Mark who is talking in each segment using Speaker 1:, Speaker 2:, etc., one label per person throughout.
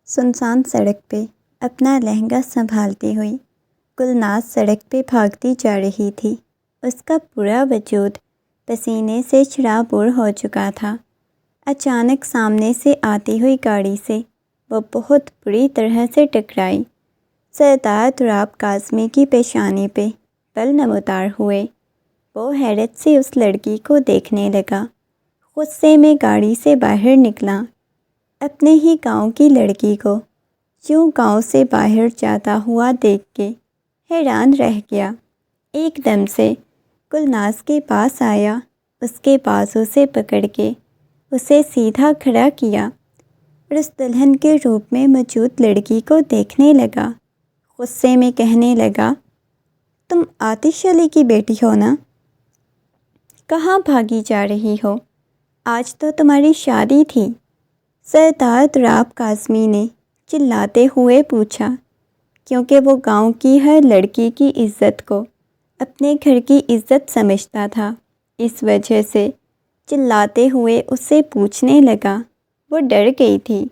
Speaker 1: سنسان سڑک پہ اپنا لہنگا سنبھالتی ہوئی گلناز سڑک پہ بھاگتی جا رہی تھی۔ اس کا پورا وجود پسینے سے چراغور ہو چکا تھا۔ اچانک سامنے سے آتی ہوئی گاڑی سے وہ بہت بری طرح سے ٹکرائی۔ سردار تراب کاظمی کی پیشانی پہ بل نمودار ہوئے۔ وہ حیرت سے اس لڑکی کو دیکھنے لگا۔ غصے میں گاڑی سے باہر نکلا۔ اپنے ہی گاؤں کی لڑکی کو یوں گاؤں سے باہر جاتا ہوا دیکھ کے حیران رہ گیا۔ ایک دم سے گلناز کے پاس آیا، اس کے بازو سے پکڑ کے اسے سیدھا کھڑا کیا اور اس دلہن کے روپ میں موجود لڑکی کو دیکھنے لگا۔ غصے میں کہنے لگا، تم آتش علی کی بیٹی ہو نا؟ کہاں بھاگی جا رہی ہو؟ آج تو تمہاری شادی تھی۔ سردار تراب کاظمی نے چلاتے ہوئے پوچھا، کیونکہ وہ گاؤں کی ہر لڑکی کی عزت کو اپنے گھر کی عزت سمجھتا تھا، اس وجہ سے چلاتے ہوئے اسے پوچھنے لگا۔ وہ ڈر گئی تھی۔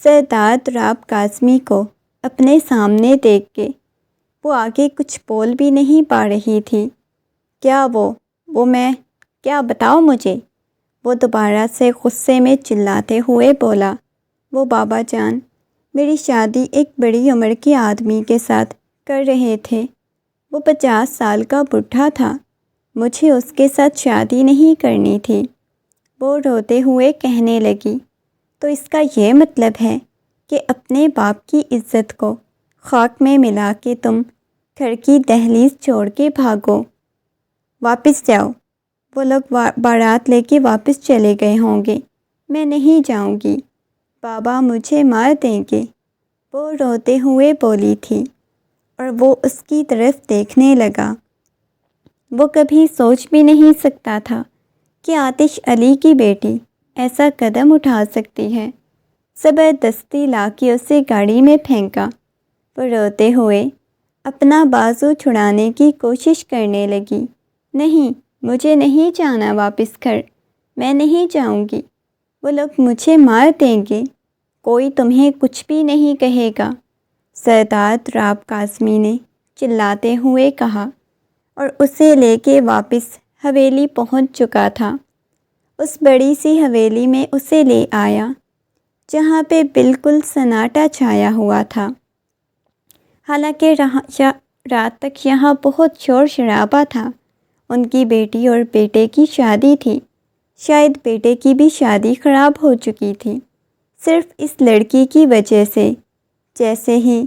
Speaker 1: سردار تراب کاظمی کو اپنے سامنے دیکھ کے وہ آگے کچھ بول بھی نہیں پا رہی تھی۔ کیا وہ میں کیا بتاؤ مجھے؟ وہ دوبارہ سے غصے میں چلاتے ہوئے بولا، وہ بابا جان میری شادی ایک بڑی عمر کے آدمی کے ساتھ کر رہے تھے۔ وہ 50 سال کا بوڑھا تھا، مجھے اس کے ساتھ شادی نہیں کرنی تھی۔ وہ روتے ہوئے کہنے لگی، تو اس کا یہ مطلب ہے کہ اپنے باپ کی عزت کو خاک میں ملا کے تم گھر کی دہلیز چھوڑ کے بھاگو؟ واپس جاؤ۔ وہ لوگ بارات لے کے واپس چلے گئے ہوں گے، میں نہیں جاؤں گی، بابا مجھے مار دیں گے، وہ روتے ہوئے بولی تھی اور وہ اس کی طرف دیکھنے لگا۔ وہ کبھی سوچ بھی نہیں سکتا تھا کہ آتش علی کی بیٹی ایسا قدم اٹھا سکتی ہے۔ زبردستی لا کے اسے گاڑی میں پھینکا۔ وہ روتے ہوئے اپنا بازو چھڑانے کی کوشش کرنے لگی۔ نہیں، مجھے نہیں جانا واپس گھر، میں نہیں جاؤں گی، وہ لوگ مجھے مار دیں گے، کوئی تمہیں کچھ بھی نہیں کہے گا، سردار تراب کاظمی نے چلاتے ہوئے کہا، اور اسے لے کے واپس حویلی پہنچ چکا تھا۔ اس بڑی سی حویلی میں اسے لے آیا جہاں پہ بالکل سناٹا چھایا ہوا تھا۔ حالانکہ رات تک یہاں بہت شور شرابہ تھا۔ ان کی بیٹی اور بیٹے کی شادی تھی، شاید بیٹے کی بھی شادی خراب ہو چکی تھی، صرف اس لڑکی کی وجہ سے۔ جیسے ہی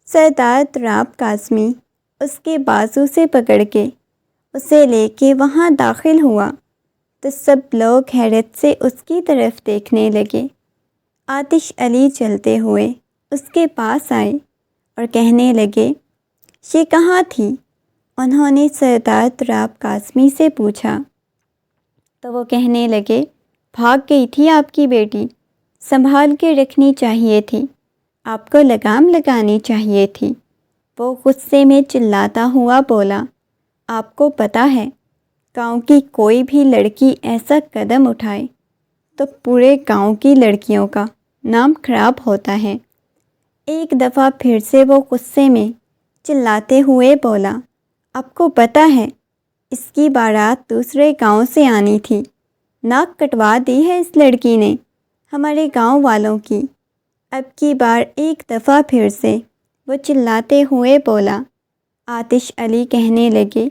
Speaker 1: سردار تراب کاظمی اس کے بازو سے پکڑ کے اسے لے کے وہاں داخل ہوا تو سب لوگ حیرت سے اس کی طرف دیکھنے لگے۔ آتش علی چلتے ہوئے اس کے پاس آئے اور کہنے لگے، یہ کہاں تھی؟ انہوں نے سردار تراب کاظمی سے پوچھا تو وہ کہنے لگے، بھاگ گئی تھی آپ کی بیٹی، سنبھال کے رکھنی چاہیے تھی، آپ کو لگام لگانی چاہیے تھی۔ وہ غصے میں چلاتا ہوا بولا، آپ کو پتہ ہے گاؤں کی کوئی بھی لڑکی ایسا قدم اٹھائے تو پورے گاؤں کی لڑکیوں کا نام خراب ہوتا ہے۔ ایک دفعہ پھر سے وہ غصے میں چلاتے ہوئے بولا، آپ کو پتہ ہے اس کی بارات دوسرے گاؤں سے آنی تھی، ناک کٹوا دی ہے اس لڑکی نے ہمارے گاؤں والوں کی۔ اب کی بار ایک دفعہ پھر سے وہ چلاتے ہوئے بولا۔ آتش علی کہنے لگے،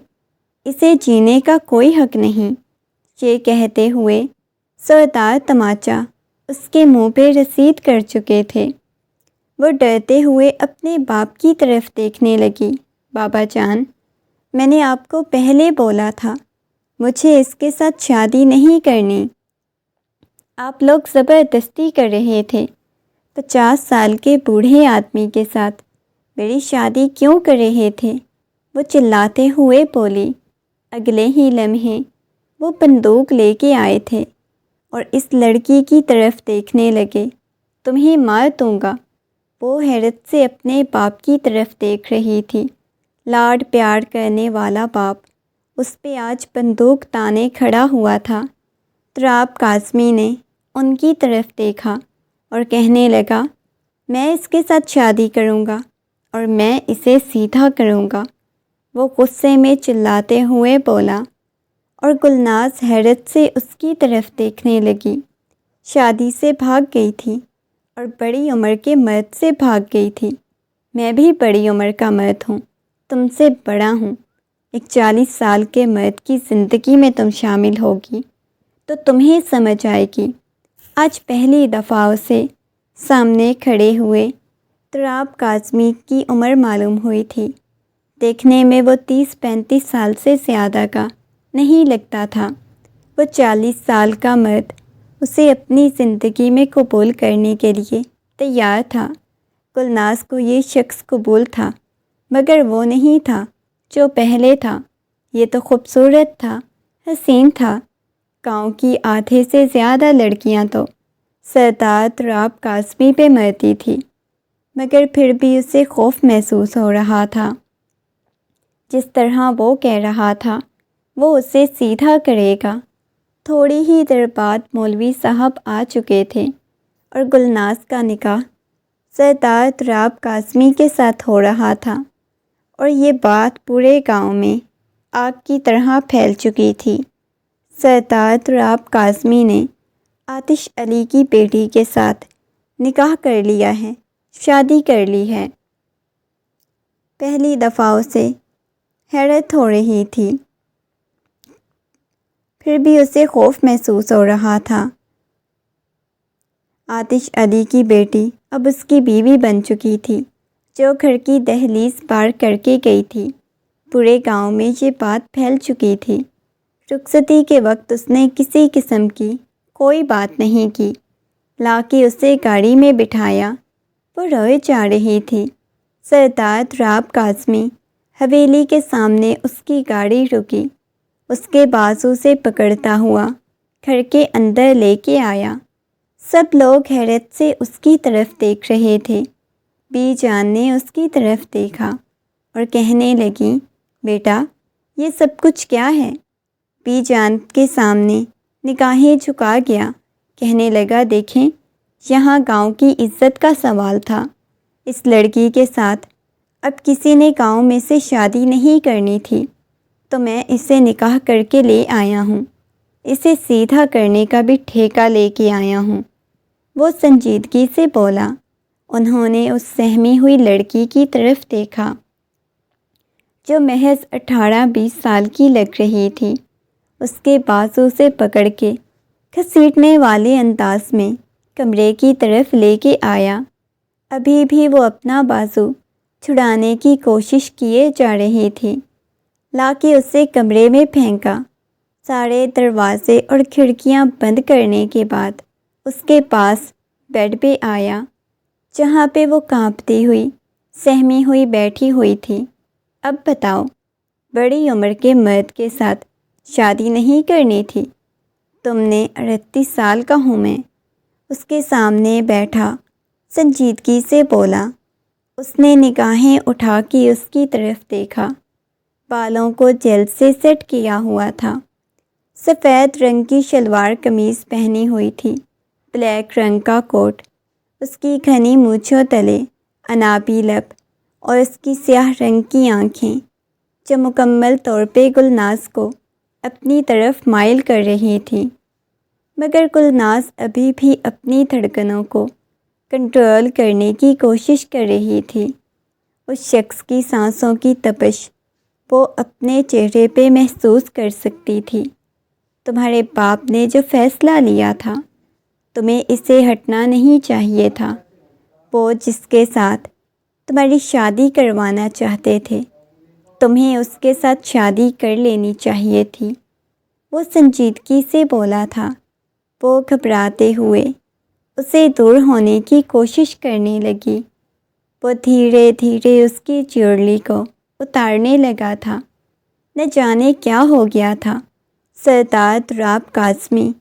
Speaker 1: اسے جینے کا کوئی حق نہیں۔ یہ کہتے ہوئے سردار تماچا اس کے منہ پہ رسید کر چکے تھے۔ وہ ڈرتے ہوئے اپنے باپ کی طرف دیکھنے لگی۔ بابا جان، میں نے آپ کو پہلے بولا تھا مجھے اس کے ساتھ شادی نہیں کرنی۔ آپ لوگ زبردستی کر رہے تھے۔ 50 سال کے بوڑھے آدمی کے ساتھ میری شادی کیوں کر رہے تھے؟ وہ چلاتے ہوئے بولی۔ اگلے ہی لمحے وہ بندوق لے کے آئے تھے اور اس لڑکی کی طرف دیکھنے لگے۔ تمہیں مار دوں گا۔ وہ حیرت سے اپنے باپ کی طرف دیکھ رہی تھی۔ لاڈ پیار کرنے والا باپ اس پہ آج بندوق تانے کھڑا ہوا تھا۔ تراب کاظمی نے ان کی طرف دیکھا اور کہنے لگا، میں اس کے ساتھ شادی کروں گا اور میں اسے سیدھا کروں گا، وہ غصے میں چلاتے ہوئے بولا، اور گلناز حیرت سے اس کی طرف دیکھنے لگی۔ شادی سے بھاگ گئی تھی اور بڑی عمر کے مرد سے بھاگ گئی تھی۔ میں بھی بڑی عمر کا مرد ہوں، تم سے بڑا ہوں۔ ایک 40 سال کے مرد کی زندگی میں تم شامل ہوگی تو تمہیں سمجھ آئے گی۔ آج پہلی دفعہ اسے سامنے کھڑے ہوئے تراب کاظمی کی عمر معلوم ہوئی تھی۔ دیکھنے میں وہ 30-35 سال سے زیادہ کا نہیں لگتا تھا۔ وہ 40 سال کا مرد اسے اپنی زندگی میں قبول کرنے کے لیے تیار تھا۔ گلناز کو یہ شخص قبول تھا، مگر وہ نہیں تھا جو پہلے تھا۔ یہ تو خوبصورت تھا، حسین تھا۔ گاؤں کی آدھے سے زیادہ لڑکیاں تو سردار تراب کاظمی پہ مرتی تھی، مگر پھر بھی اسے خوف محسوس ہو رہا تھا۔ جس طرح وہ کہہ رہا تھا وہ اسے سیدھا کرے گا۔ تھوڑی ہی دیر بعد مولوی صاحب آ چکے تھے اور گلناز کا نکاح سردار تراب کاظمی کے ساتھ ہو رہا تھا، اور یہ بات پورے گاؤں میں آگ کی طرح پھیل چکی تھی۔ سردار تراب کاظمی نے آتش علی کی بیٹی کے ساتھ نکاح کر لیا ہے، شادی کر لی ہے۔ پہلی دفعہ اسے حیرت ہو رہی تھی، پھر بھی اسے خوف محسوس ہو رہا تھا۔ آتش علی کی بیٹی اب اس کی بیوی بن چکی تھی، جو گھر کی دہلیز پار کر کے گئی تھی۔ پورے گاؤں میں یہ بات پھیل چکی تھی۔ رخصتی کے وقت اس نے کسی قسم کی کوئی بات نہیں کی، لا کے اسے گاڑی میں بٹھایا۔ وہ روئے جا رہی تھی۔ سردار تراب کاظمی حویلی کے سامنے اس کی گاڑی رکی، اس کے بازو سے پکڑتا ہوا گھر کے اندر لے کے آیا۔ سب لوگ حیرت سے اس کی طرف دیکھ رہے تھے۔ بی جان نے اس کی طرف دیکھا اور کہنے لگی، بیٹا یہ سب کچھ کیا ہے؟ بی جان کے سامنے نگاہیں جھکا گیا، کہنے لگا، دیکھیں، یہاں گاؤں کی عزت کا سوال تھا۔ اس لڑکی کے ساتھ اب کسی نے گاؤں میں سے شادی نہیں کرنی تھی، تو میں اسے نکاح کر کے لے آیا ہوں، اسے سیدھا کرنے کا بھی ٹھیکہ لے کے آیا ہوں۔ وہ سنجیدگی سے بولا۔ انہوں نے اس سہمی ہوئی لڑکی کی طرف دیکھا جو محض 18-20 سال کی لگ رہی تھی۔ اس کے بازو سے پکڑ کے گھسیٹنے والے انداز میں کمرے کی طرف لے کے آیا۔ ابھی بھی وہ اپنا بازو چھڑانے کی کوشش کیے جا رہی تھی، لا کے اسے کمرے میں پھینکا۔ سارے دروازے اور کھڑکیاں بند کرنے کے بعد اس کے پاس بیڈ پہ آیا، جہاں پہ وہ کانپتی ہوئی سہمی ہوئی بیٹھی ہوئی تھی۔ اب بتاؤ، بڑی عمر کے مرد کے ساتھ شادی نہیں کرنی تھی؟ تم نے 38 سال کا ہوں میں، اس کے سامنے بیٹھا سنجیدگی سے بولا۔ اس نے نگاہیں اٹھا کے اس کی طرف دیکھا۔ بالوں کو جیل سے سیٹ کیا ہوا تھا، سفید رنگ کی شلوار قمیض پہنی ہوئی تھی، بلیک رنگ کا کوٹ، اس کی گھنی مونچھوں تلے انابی لب اور اس کی سیاہ رنگ کی آنکھیں، جو مکمل طور پہ گلناز کو اپنی طرف مائل کر رہی تھی۔ مگر گلناز ابھی بھی اپنی دھڑکنوں کو کنٹرول کرنے کی کوشش کر رہی تھی۔ اس شخص کی سانسوں کی تپش وہ اپنے چہرے پہ محسوس کر سکتی تھی۔ تمہارے باپ نے جو فیصلہ لیا تھا، تمہیں اسے ہٹنا نہیں چاہیے تھا۔ وہ جس کے ساتھ تمہاری شادی کروانا چاہتے تھے، تمہیں اس کے ساتھ شادی کر لینی چاہیے تھی۔ وہ سنجیدگی سے بولا تھا۔ وہ گھبراتے ہوئے اسے دور ہونے کی کوشش کرنے لگی۔ وہ دھیرے دھیرے اس کی جیولری کو اتارنے لگا تھا۔ نہ جانے کیا ہو گیا تھا سردار تراب کاظمی،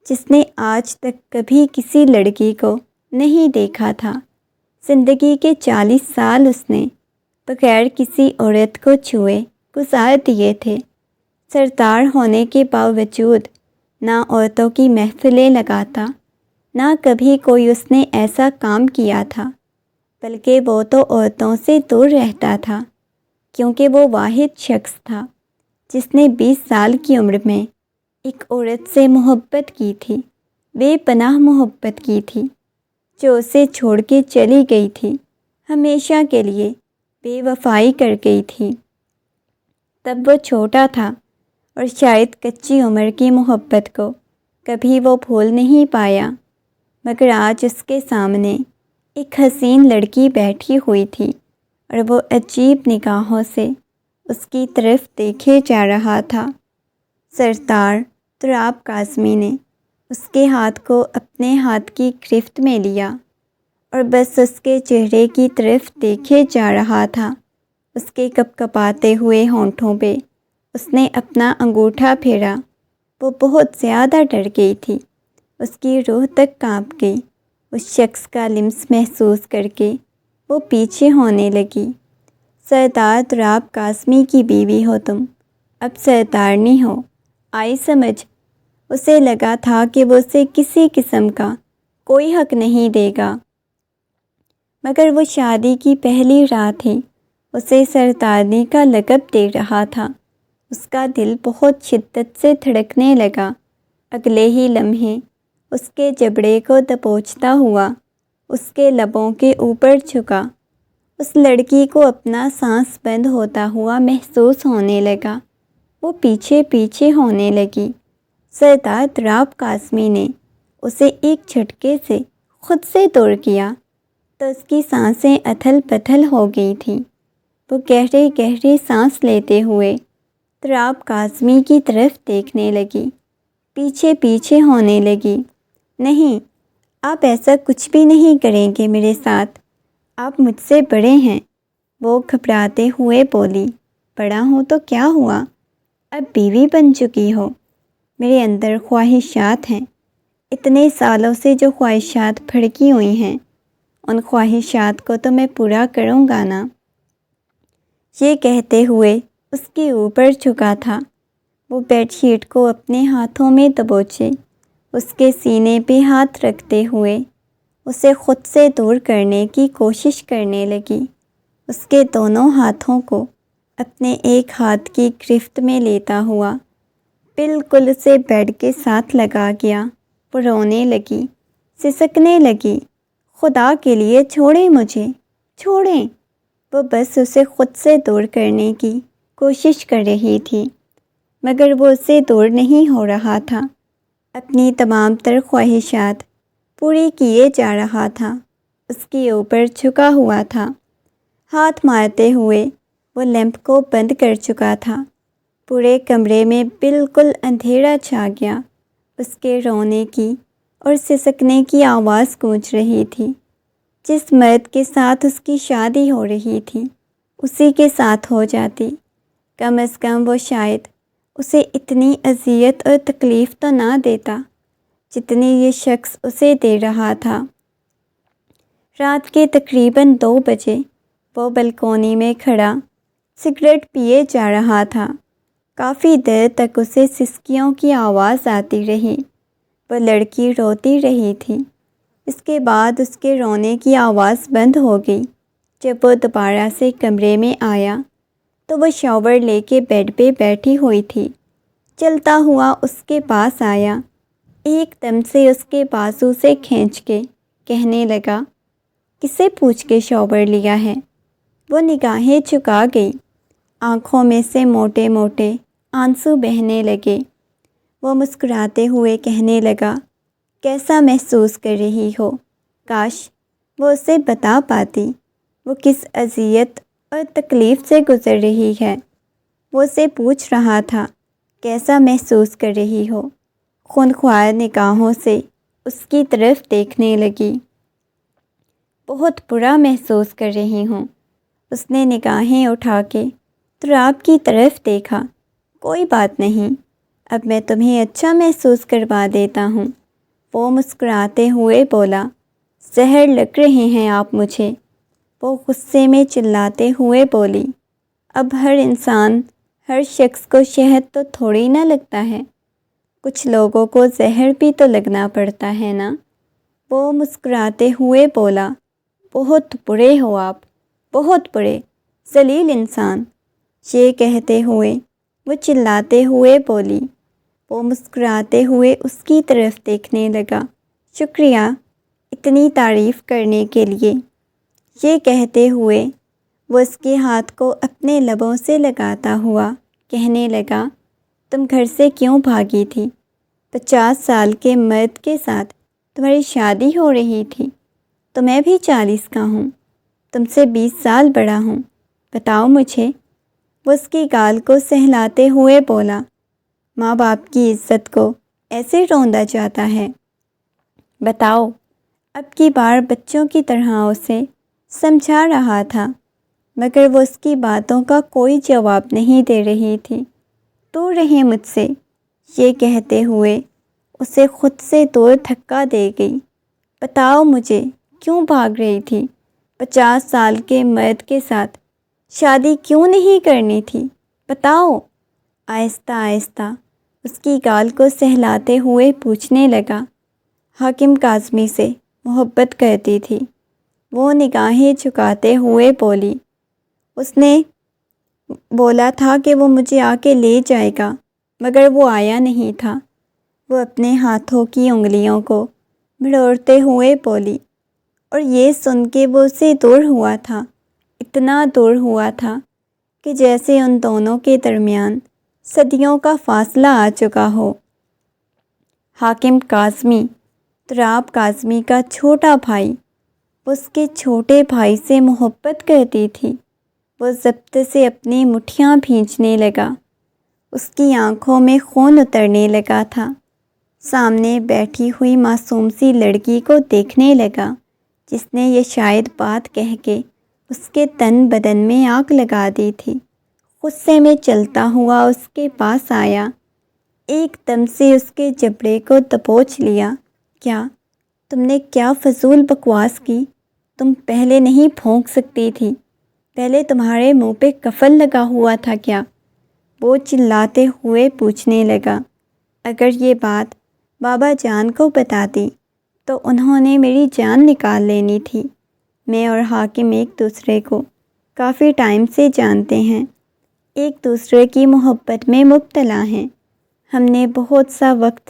Speaker 1: جس نے آج تک کبھی کسی لڑکی کو نہیں دیکھا تھا۔ زندگی کے 40 سال اس نے بغیر کسی عورت کو چھوئے گزار دیے تھے۔ سردار ہونے کے باوجود نہ عورتوں کی محفلیں لگاتا، نہ کبھی کوئی اس نے ایسا کام کیا تھا بلکہ وہ تو عورتوں سے دور رہتا تھا، کیونکہ وہ واحد شخص تھا جس نے 20 سال کی عمر میں ایک عورت سے محبت کی تھی، بے پناہ محبت کی تھی، جو اسے چھوڑ کے چلی گئی تھی، ہمیشہ کے لیے بے وفائی کر گئی تھی۔ تب وہ چھوٹا تھا اور شاید کچی عمر کی محبت کو کبھی وہ بھول نہیں پایا، مگر آج اس کے سامنے ایک حسین لڑکی بیٹھی ہوئی تھی اور وہ عجیب نگاہوں سے اس کی طرف دیکھے جا رہا تھا۔ سردار تراب کاظمی نے اس کے ہاتھ کو اپنے ہاتھ کی گرفت میں لیا اور بس اس کے چہرے کی طرف دیکھے جا رہا تھا۔ اس کے کپکپاتے ہوئے ہونٹوں پہ اس نے اپنا انگوٹھا پھیرا۔ وہ بہت زیادہ ڈر گئی تھی، اس کی روح تک کانپ گئی۔ اس شخص کا لمس محسوس کر کے وہ پیچھے ہونے لگی۔ سردار تراب کاظمی کی بیوی ہو تم، اب سردارنی ہو، آئی سمجھ؟ اسے لگا تھا کہ وہ اسے کسی قسم کا کوئی حق نہیں دے گا، مگر وہ شادی کی پہلی رات ہی اسے سردارنی کا لقب دے رہا تھا۔ اس کا دل بہت شدت سے دھڑکنے لگا۔ اگلے ہی لمحے اس کے جبڑے کو دبوچتا ہوا اس کے لبوں کے اوپر جھکا۔ اس لڑکی کو اپنا سانس بند ہوتا ہوا محسوس ہونے لگا۔ وہ پیچھے پیچھے ہونے لگی۔ سردار تراب کاظمی نے اسے ایک جھٹکے سے خود سے دور کیا تو اس کی سانسیں اتھل پتھل ہو گئی تھیں۔ وہ گہرے گہرے سانس لیتے ہوئے تراب کاظمی کی طرف دیکھنے لگی، پیچھے پیچھے ہونے لگی۔ نہیں، آپ ایسا کچھ بھی نہیں کریں گے میرے ساتھ، آپ مجھ سے بڑے ہیں، وہ گھبراتے ہوئے بولی۔ بڑا ہوں تو کیا ہوا، اب بیوی بن چکی ہو، میرے اندر خواہشات ہیں، اتنے سالوں سے جو خواہشات بھڑکی ہوئی ہیں، ان خواہشات کو تو میں پورا کروں گا نا۔ یہ کہتے ہوئے اس کے اوپر جھکا تھا۔ وہ بیڈ شیٹ کو اپنے ہاتھوں میں دبوچے اس کے سینے پہ ہاتھ رکھتے ہوئے اسے خود سے دور کرنے کی کوشش کرنے لگی۔ اس کے دونوں ہاتھوں کو اپنے ایک ہاتھ کی گرفت میں لیتا ہوا بالکل اسے بیڈ کے ساتھ لگا گیا۔ وہ رونے لگی، سسکنے لگی، خدا کے لیے چھوڑیں مجھے، چھوڑیں۔ وہ بس اسے خود سے دور کرنے کی کوشش کر رہی تھی، مگر وہ اسے دور نہیں ہو رہا تھا۔ اپنی تمام تر خواہشات پوری کیے جا رہا تھا، اس کے اوپر جھکا ہوا تھا۔ ہاتھ مارتے ہوئے وہ لیمپ کو بند کر چکا تھا۔ پورے کمرے میں بالکل اندھیرا چھا گیا۔ اس کے رونے کی اور سسکنے کی آواز گونج رہی تھی۔ جس مرد کے ساتھ اس کی شادی ہو رہی تھی اسی کے ساتھ ہو جاتی، کم از کم وہ شاید اسے اتنی اذیت اور تکلیف تو نہ دیتا جتنی یہ شخص اسے دے رہا تھا۔ رات کے تقریباً 2 بجے وہ بلکونی میں کھڑا سگریٹ پیے جا رہا تھا۔ کافی دیر تک اسے سسکیوں کی آواز آتی رہی۔ وہ لڑکی روتی رہی تھی۔ اس کے بعد اس کے رونے کی آواز بند ہو گئی۔ جب وہ دوبارہ سے کمرے میں آیا تو وہ شاور لے کے بیڈ پہ بیٹھی ہوئی تھی۔ چلتا ہوا اس کے پاس آیا، ایک دم سے اس کے بازو سے کھینچ کے کہنے لگا، کسے پوچھ کے شاور لیا ہے؟ وہ نگاہیں جھکا گئی، آنکھوں میں سے موٹے موٹے آنسو بہنے لگے۔ وہ مسکراتے ہوئے کہنے لگا، کیسا محسوس کر رہی ہو؟ کاش وہ اسے بتا پاتی وہ کس اذیت اور تکلیف سے گزر رہی ہے۔ وہ اسے پوچھ رہا تھا، کیسا محسوس کر رہی ہو؟ خونخوار نگاہوں سے اس کی طرف دیکھنے لگی۔ بہت برا محسوس کر رہی ہوں۔ اس نے نگاہیں اٹھا کے تراب کی طرف دیکھا۔ کوئی بات نہیں، اب میں تمہیں اچھا محسوس کروا دیتا ہوں، وہ مسکراتے ہوئے بولا۔ زہر لگ رہے ہیں آپ مجھے، وہ غصے میں چلاتے ہوئے بولی۔ اب ہر انسان، ہر شخص کو شہد تو تھوڑی نہ لگتا ہے، کچھ لوگوں کو زہر بھی تو لگنا پڑتا ہے نا، وہ مسکراتے ہوئے بولا۔ بہت برے ہو آپ، بہت برے، ذلیل انسان۔ یہ کہتے ہوئے وہ چلاتے ہوئے بولی۔ وہ مسکراتے ہوئے اس کی طرف دیکھنے لگا۔ شکریہ اتنی تعریف کرنے کے لیے۔ یہ کہتے ہوئے وہ اس کے ہاتھ کو اپنے لبوں سے لگاتا ہوا کہنے لگا، تم گھر سے کیوں بھاگی تھی؟ 50 سال کے مرد کے ساتھ تمہاری شادی ہو رہی تھی، تو میں بھی 40 کا ہوں، تم سے 20 سال بڑا ہوں، بتاؤ مجھے۔ وہ اس کی گال کو سہلاتے ہوئے بولا، ماں باپ کی عزت کو ایسے روندا جاتا ہے؟ بتاؤ۔ اب کی بار بچوں کی طرح اسے سمجھا رہا تھا، مگر وہ اس کی باتوں کا کوئی جواب نہیں دے رہی تھی۔ دور رہے مجھ سے، یہ کہتے ہوئے اسے خود سے دور دھکا دے گئی۔ بتاؤ مجھے کیوں بھاگ رہی تھی؟ 50 سال کے مرد کے ساتھ شادی کیوں نہیں کرنی تھی؟ بتاؤ۔ آہستہ آہستہ اس کی گال کو سہلاتے ہوئے پوچھنے لگا۔ حاکم کاظمی سے محبت کرتی تھی، وہ نگاہیں جھکاتے ہوئے بولی۔ اس نے بولا تھا کہ وہ مجھے آ کے لے جائے گا، مگر وہ آیا نہیں تھا۔ وہ اپنے ہاتھوں کی انگلیوں کو مروڑتے ہوئے بولی، اور یہ سن کے وہ اسے دور ہوا تھا، اتنا دور ہوا تھا کہ جیسے ان دونوں کے درمیان صدیوں کا فاصلہ آ چکا ہو۔ حاکم کاظمی، تراب کاظمی کا چھوٹا بھائی، اس کے چھوٹے بھائی سے محبت کرتی تھی۔ وہ ضبط سے اپنی مٹھیاں بھینچنے لگا، اس کی آنکھوں میں خون اترنے لگا تھا۔ سامنے بیٹھی ہوئی معصوم سی لڑکی کو دیکھنے لگا، جس نے یہ شاید بات کہہ کے اس کے تن بدن میں آگ لگا دی تھی۔ غصے میں چلتا ہوا اس کے پاس آیا، ایک دم سے اس کے جبڑے کو دبوچ لیا۔ کیا تم نے کیا فضول بکواس کی؟ تم پہلے نہیں پھونک سکتی تھی؟ پہلے تمہارے منہ پہ کفن لگا ہوا تھا کیا؟ وہ چلاتے ہوئے پوچھنے لگا۔ اگر یہ بات بابا جان کو بتاتی تو انہوں نے میری جان نکال لینی تھی۔ میں اور حاکم ایک دوسرے کو کافی ٹائم سے جانتے ہیں، ایک دوسرے کی محبت میں مبتلا ہیں۔ ہم نے بہت سا وقت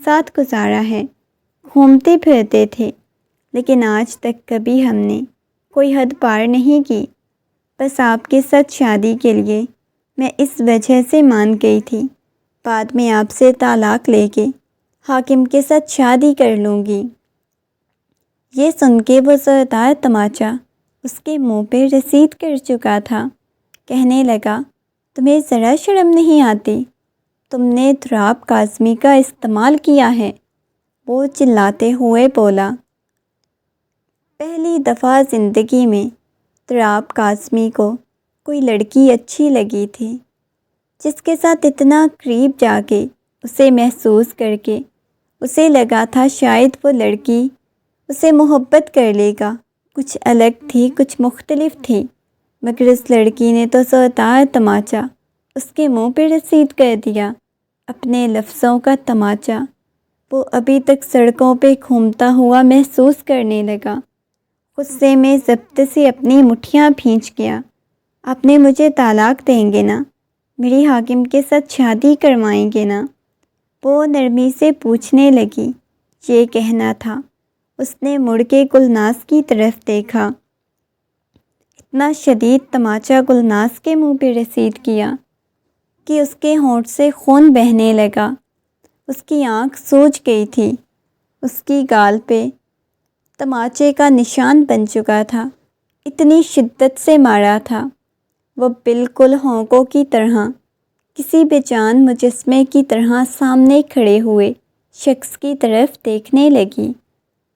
Speaker 1: ساتھ گزارا ہے، گھومتے پھرتے تھے، لیکن آج تک کبھی ہم نے کوئی حد پار نہیں کی۔ بس آپ کے ساتھ شادی کے لیے میں اس وجہ سے مان گئی تھی، بعد میں آپ سے طلاق لے کے حاکم کے ساتھ شادی کر لوں گی۔ یہ سن کے وہ زوردار تماچا اس کے منہ پہ رسید کر چکا تھا۔ کہنے لگا، تمہیں ذرا شرم نہیں آتی؟ تم نے تراب کاظمی کا استعمال کیا ہے۔ وہ چلاتے ہوئے بولا۔ پہلی دفعہ زندگی میں تراب کاظمی کو کوئی لڑکی اچھی لگی تھی، جس کے ساتھ اتنا قریب جا کے اسے محسوس کر کے اسے لگا تھا شاید وہ لڑکی اسے محبت کر لے گا۔ کچھ الگ تھی، کچھ مختلف تھی، مگر اس لڑکی نے تو زوردار تماچا اس کے منہ پہ رسید کر دیا۔ اپنے لفظوں کا تماچا وہ ابھی تک سڑکوں پہ گھومتا ہوا محسوس کرنے لگا۔ غصے میں ضبط سے اپنی مٹھیاں بھینچ گیا۔ آپ نے مجھے طلاق دیں گے نا؟ میری حاکم کے ساتھ شادی کروائیں گے نا؟ وہ نرمی سے پوچھنے لگی۔ یہ کہنا تھا، اس نے مڑ کے گلناز کی طرف دیکھا۔ اتنا شدید تماچا گلناز کے منہ پہ رسید کیا کہ اس کے ہونٹ سے خون بہنے لگا۔ اس کی آنکھ سوج گئی تھی، اس کی گال پہ تماچے کا نشان بن چکا تھا، اتنی شدت سے مارا تھا۔ وہ بالکل ہونکوں کی طرح، کسی بے جان مجسمے کی طرح سامنے کھڑے ہوئے شخص کی طرف دیکھنے لگی۔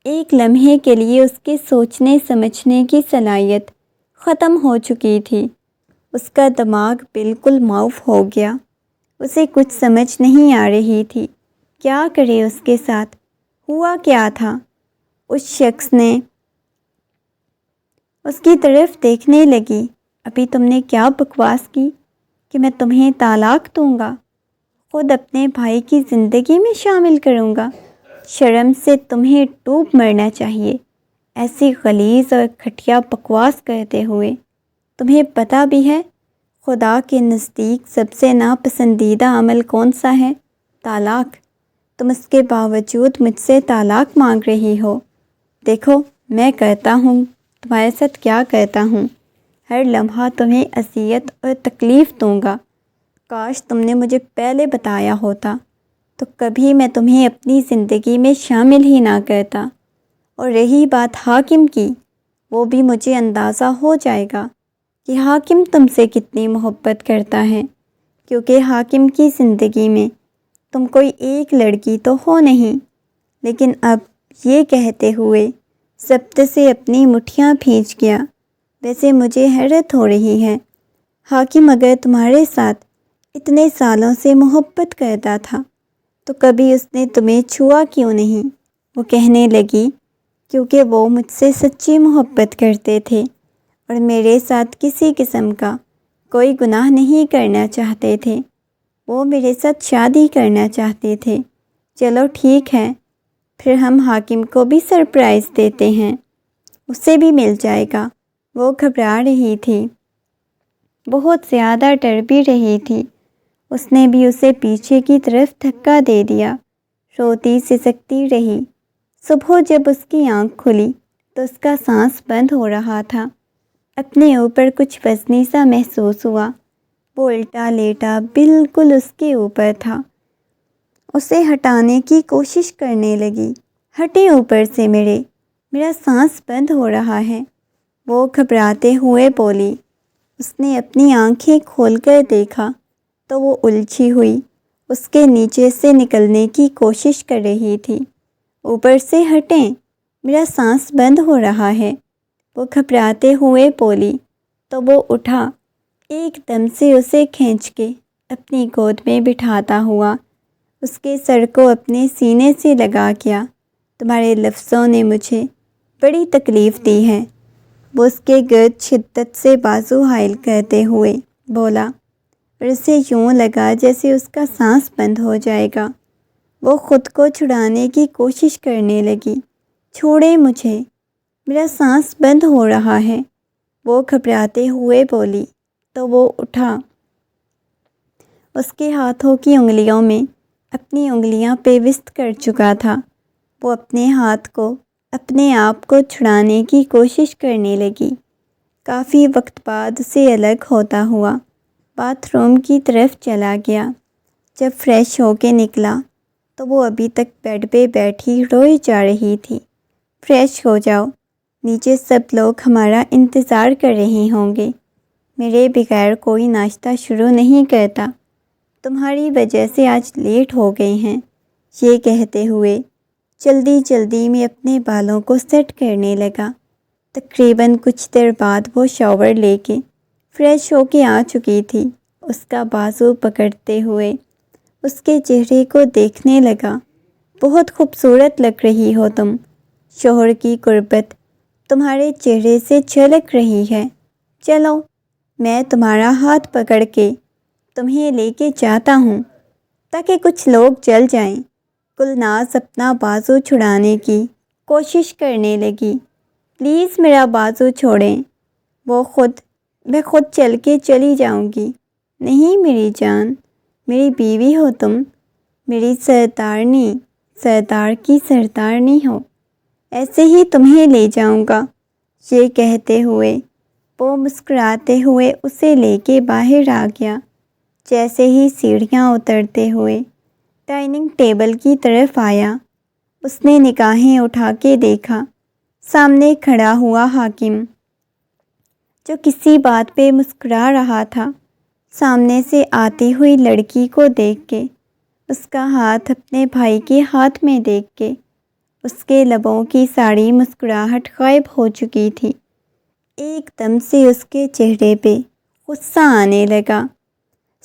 Speaker 1: ایک لمحے کے لیے اس کے سوچنے سمجھنے کی صلاحیت ختم ہو چکی تھی۔ اس کا دماغ بالکل معاف ہو گیا، اسے کچھ سمجھ نہیں آ رہی تھی، کیا کرے اس کے ساتھ، ہوا کیا تھا۔ اس شخص نے اس کی طرف دیکھنے لگی۔ ابھی تم نے کیا بکواس کی کہ میں تمہیں طلاق دوں گا، خود اپنے بھائی کی زندگی میں شامل کروں گا؟ شرم سے تمہیں ڈوب مرنا چاہیے۔ ایسی غلیظ اور گھٹیا بکواس کرتے ہوئے؟ تمہیں پتہ بھی ہے خدا کے نزدیک سب سے ناپسندیدہ عمل کون سا ہے؟ طلاق۔ تم اس کے باوجود مجھ سے طلاق مانگ رہی ہو۔ دیکھو میں کرتا ہوں تمہارے ساتھ کیا کرتا ہوں، ہر لمحہ تمہیں اذیت اور تکلیف دوں گا۔ کاش تم نے مجھے پہلے بتایا ہوتا تو کبھی میں تمہیں اپنی زندگی میں شامل ہی نہ کرتا۔ اور رہی بات حاکم کی، وہ بھی مجھے اندازہ ہو جائے گا کہ حاکم تم سے کتنی محبت کرتا ہے، کیونکہ حاکم کی زندگی میں تم کوئی ایک لڑکی تو ہو نہیں۔ لیکن اب یہ کہتے ہوئے ضبط سے اپنی مٹھیاں بھیج گیا، ویسے مجھے حیرت ہو رہی ہے، حاکم اگر تمہارے ساتھ اتنے سالوں سے محبت کرتا تھا تو کبھی اس نے تمہیں چھوا کیوں نہیں؟ وہ کہنے لگی، کیونکہ وہ مجھ سے سچی محبت کرتے تھے اور میرے ساتھ کسی قسم کا کوئی گناہ نہیں کرنا چاہتے تھے۔ وہ میرے ساتھ شادی کرنا چاہتے تھے۔ چلو ٹھیک ہے، پھر ہم حاکم کو بھی سرپرائز دیتے ہیں، اسے بھی مل جائے گا۔ وہ گھبرا رہی تھی، بہت زیادہ ڈر بھی رہی تھی۔ اس نے بھی اسے پیچھے کی طرف دھکا دے دیا، روتی سسکتی رہی۔ صبح جب اس کی آنکھ کھلی تو اس کا سانس بند ہو رہا تھا، اپنے اوپر کچھ وزنی سا محسوس ہوا۔ وہ الٹا لیٹا بالکل اس کے اوپر تھا، اسے ہٹانے کی کوشش کرنے لگی۔ ہٹے اوپر سے میرا سانس بند ہو رہا ہے، وہ گھبراتے ہوئے بولی۔ اس نے اپنی آنکھیں کھول کر دیکھا تو وہ الجھی ہوئی اس کے نیچے سے نکلنے کی کوشش کر رہی تھی۔ اوپر سے ہٹیں، میرا سانس بند ہو رہا ہے، وہ گھبراتے ہوئے بولی تو وہ اٹھا، ایک دم سے اسے کھینچ کے اپنی گود میں بٹھاتا ہوا اس کے سر کو اپنے سینے سے لگا گیا۔ تمہارے لفظوں نے مجھے بڑی تکلیف دی ہے، وہ اس کے گرد شدت سے بازو حائل کرتے ہوئے بولا، اور اسے یوں لگا جیسے اس کا سانس بند ہو جائے گا۔ وہ خود کو چھڑانے کی کوشش کرنے لگی۔ چھوڑے مجھے، میرا سانس بند ہو رہا ہے، وہ گھبراتے ہوئے بولی تو وہ اٹھا۔ اس کے ہاتھوں کی انگلیوں میں اپنی انگلیاں پیوست کر چکا تھا۔ وہ اپنے ہاتھ کو اپنے آپ کو چھڑانے کی کوشش کرنے لگی۔ کافی وقت بعد اسے الگ ہوتا ہوا باتھ روم کی طرف چلا گیا۔ جب فریش ہو کے نکلا تو وہ ابھی تک بیڈ پہ بیٹھی روئی جا رہی تھی۔ فریش ہو جاؤ، نیچے سب لوگ ہمارا انتظار کر رہے ہوں گے، میرے بغیر کوئی ناشتہ شروع نہیں کرتا، تمہاری وجہ سے آج لیٹ ہو گئے ہیں۔ یہ کہتے ہوئے جلدی جلدی میں اپنے بالوں کو سیٹ کرنے لگا۔ تقریباً کچھ دیر بعد وہ شاور لے کے فریش ہو کے آ چکی تھی۔ اس کا بازو پکڑتے ہوئے اس کے چہرے کو دیکھنے لگا۔ بہت خوبصورت لگ رہی ہو تم، شوہر کی قربت تمہارے چہرے سے جھلک رہی ہے۔ چلو میں تمہارا ہاتھ پکڑ کے تمہیں لے کے جاتا ہوں تاکہ کچھ لوگ جل جائیں۔ گلناز اپنا بازو چھڑانے کی کوشش کرنے لگی۔ پلیز میرا بازو چھوڑیں، میں خود چل کے چلی جاؤں گی۔ نہیں میری جان، میری بیوی ہو تم، میری سردارنی، سردار کی سردارنی ہو، ایسے ہی تمہیں لے جاؤں گا۔ یہ کہتے ہوئے وہ مسکراتے ہوئے اسے لے کے باہر آ گیا۔ جیسے ہی سیڑھیاں اترتے ہوئے ڈائننگ ٹیبل کی طرف آیا، اس نے نگاہیں اٹھا کے دیکھا، سامنے کھڑا ہوا حاکم جو کسی بات پہ مسکرا رہا تھا۔ سامنے سے آتی ہوئی لڑکی کو دیکھ کے، اس کا ہاتھ اپنے بھائی کے ہاتھ میں دیکھ کے، اس کے لبوں کی ساری مسکراہٹ غائب ہو چکی تھی۔ ایک دم سے اس کے چہرے پہ غصہ آنے لگا۔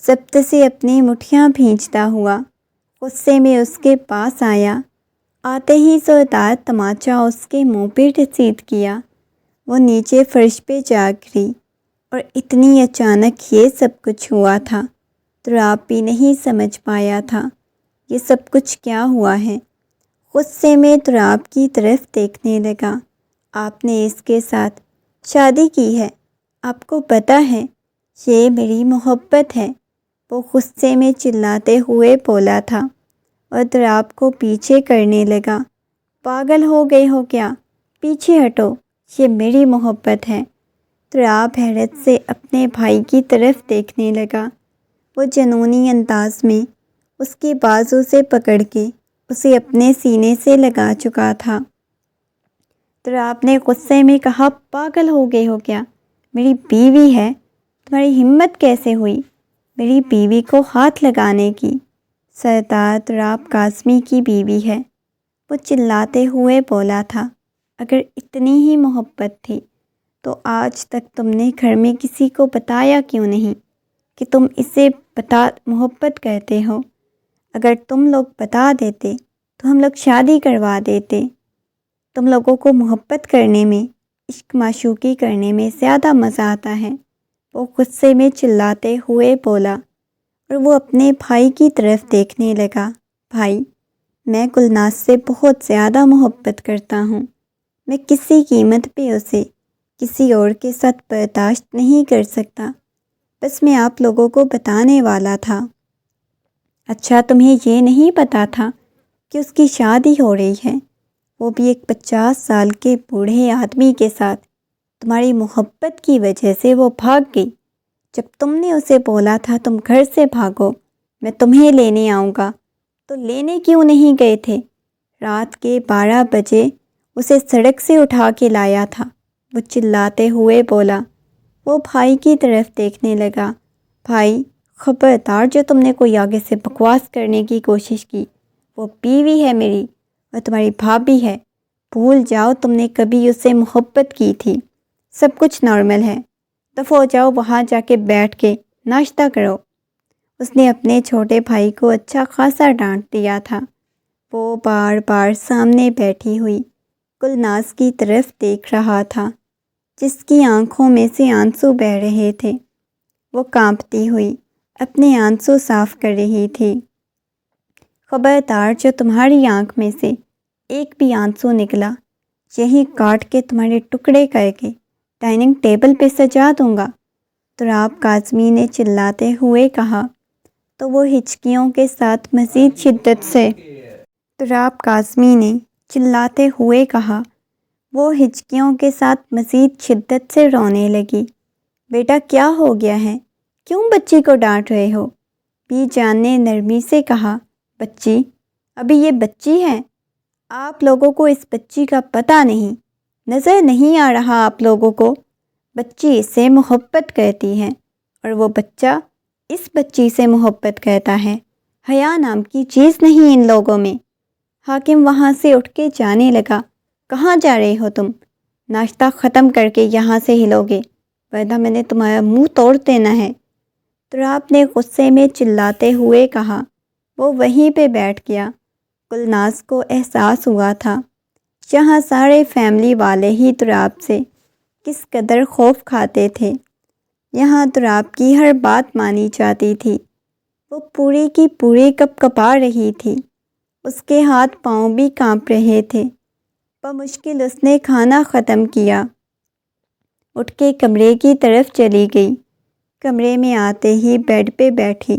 Speaker 1: ضبط سے اپنی مٹھیاں بھینچتا ہوا غصے میں اس کے پاس آیا۔ آتے ہی زوردار تماچا اس کے منہ پہ رسید کیا۔ وہ نیچے فرش پہ جا گری اور اتنی اچانک یہ سب کچھ ہوا تھا، تراب بھی نہیں سمجھ پایا تھا یہ سب کچھ کیا ہوا ہے۔ غصے میں تراب کی طرف دیکھنے لگا آپ نے اس کے ساتھ شادی کی ہے، آپ کو پتہ ہے یہ میری محبت ہے۔ وہ غصے میں چلاتے ہوئے بولا تھا اور تراب کو پیچھے کرنے لگا۔ پاگل ہو گئے ہو کیا؟ پیچھے ہٹو، یہ میری محبت ہے۔ تراب حیرت سے اپنے بھائی کی طرف دیکھنے لگا۔ وہ جنونی انداز میں اس کی بازو سے پکڑ کے اسے اپنے سینے سے لگا چکا تھا۔ تراب نے غصے میں کہا، پاگل ہو گئے ہو کیا؟ میری بیوی ہے، تمہاری ہمت کیسے ہوئی میری بیوی کو ہاتھ لگانے کی؟ سردار تراب قاسمی کی بیوی ہے، وہ چلاتے ہوئے بولا تھا۔ اگر اتنی ہی محبت تھی تو آج تک تم نے گھر میں کسی کو بتایا کیوں نہیں کہ تم اسے محبت کرتے ہو؟ اگر تم لوگ بتا دیتے تو ہم لوگ شادی کروا دیتے۔ تم لوگوں کو محبت کرنے میں، عشق معشوقی کرنے میں زیادہ مزہ آتا ہے، وہ غصے میں چلاتے ہوئے بولا اور وہ اپنے بھائی کی طرف دیکھنے لگا۔ بھائی، میں گلناز سے بہت زیادہ محبت کرتا ہوں، میں کسی قیمت پہ اسے کسی اور کے ساتھ برداشت نہیں کر سکتا، بس میں آپ لوگوں کو بتانے والا تھا۔ اچھا، تمہیں یہ نہیں پتا تھا کہ اس کی شادی ہو رہی ہے، وہ بھی ایک 50 سال کے بوڑھے آدمی کے ساتھ؟ تمہاری محبت کی وجہ سے وہ بھاگ گئی۔ جب تم نے اسے بولا تھا تم گھر سے بھاگو، میں تمہیں لینے آؤں گا، تو لینے کیوں نہیں گئے تھے؟ رات کے 12 بجے اسے سڑک سے اٹھا کے لایا تھا، وہ چلاتے ہوئے بولا۔ وہ بھائی کی طرف دیکھنے لگا۔ بھائی، خبردار جو تم نے کوئی آگے سے بکواس کرنے کی کوشش کی، وہ بیوی ہے میری اور تمہاری بھابھی ہے، بھول جاؤ تم نے کبھی اس سے محبت کی تھی، سب کچھ نارمل ہے، دفعہ ہو جاؤ، وہاں جا کے بیٹھ کے ناشتہ کرو۔ اس نے اپنے چھوٹے بھائی کو اچھا خاصا ڈانٹ دیا تھا۔ وہ بار بار سامنے بیٹھی ہوئی گلناز کی طرف دیکھ رہا تھا، جس کی آنکھوں میں سے آنسو بہہ رہے تھے۔ وہ کانپتی ہوئی اپنے آنسو صاف کر رہی تھی۔ خبردار، جو تمہاری آنکھ میں سے ایک بھی آنسو نکلا، یہی کاٹ کے تمہارے ٹکڑے کر کے ڈائننگ ٹیبل پہ سجا دوں گا، تراب قاسمی نے چلاتے ہوئے کہا۔ تو وہ ہچکیوں کے ساتھ مزید شدت سے تراب قاسمی نے چلاتے ہوئے کہا۔ وہ ہچکیوں کے ساتھ مزید شدت سے رونے لگی۔ بیٹا، کیا ہو گیا ہے؟ کیوں بچی کو ڈانٹ رہے ہو؟ بی جان نے نرمی سے کہا۔ بچی؟ ابھی یہ بچی ہے؟ آپ لوگوں کو اس بچی کا پتہ نہیں، نظر نہیں آ رہا آپ لوگوں کو؟ بچی اس سے محبت کرتی ہے اور وہ بچہ اس بچی سے محبت کرتا ہے۔ حیا نام کی چیز نہیں ان لوگوں میں۔ حاکم وہاں سے اٹھ کے جانے لگا۔ کہاں جا رہے ہو تم؟ ناشتہ ختم کر کے یہاں سے ہلو گے ورنہ میں نے تمہارا منہ توڑ دینا ہے، تراب نے غصے میں چلاتے ہوئے کہا۔ وہ وہیں پہ بیٹھ گیا۔ گلناز کو احساس ہوا تھا یہاں سارے فیملی والے ہی تراب سے کس قدر خوف کھاتے تھے، یہاں تراب کی ہر بات مانی جاتی تھی۔ وہ پوری کی پوری کپ کپا رہی تھی، اس کے ہاتھ پاؤں بھی کانپ رہے تھے۔ بمشکل اس نے کھانا ختم کیا، اٹھ کے کمرے کی طرف چلی گئی۔ کمرے میں آتے ہی بیڈ پہ بیٹھی